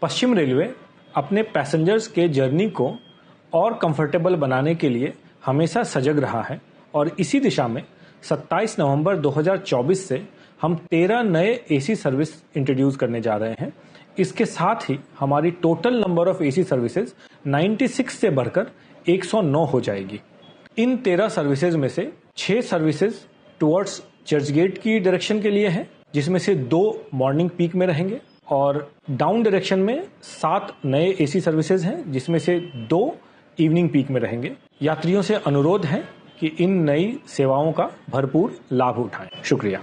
पश्चिम railway अपने passengers के journey को और कंफर्टेबल बनाने के लिए हमेशा सजग रहा है और इसी दिशा में 27 नवंबर 2024 से हम 13 नए एसी सर्विस इंट्रोड्यूस करने जा रहे हैं। इसके साथ ही हमारी total number of AC services 96 से बढ़कर 109 हो जाएगी। इन 13 सर्विसेज में से 6 सर्विसेज टुवर्ड्स चर्चगेट की डायरेक्शन के लिए हैं, जिसमें से 2 मॉर्निंग पीक में रहेंगे और डाउन डायरेक्शन में 7 नए एसी सर्विसेज हैं, जिसमें से 2 इवनिंग पीक में रहेंगे। यात्रियों से अनुरोध है कि इन नई सेवाओं का भरपूर लाभ उठाएं। शुक्रिया।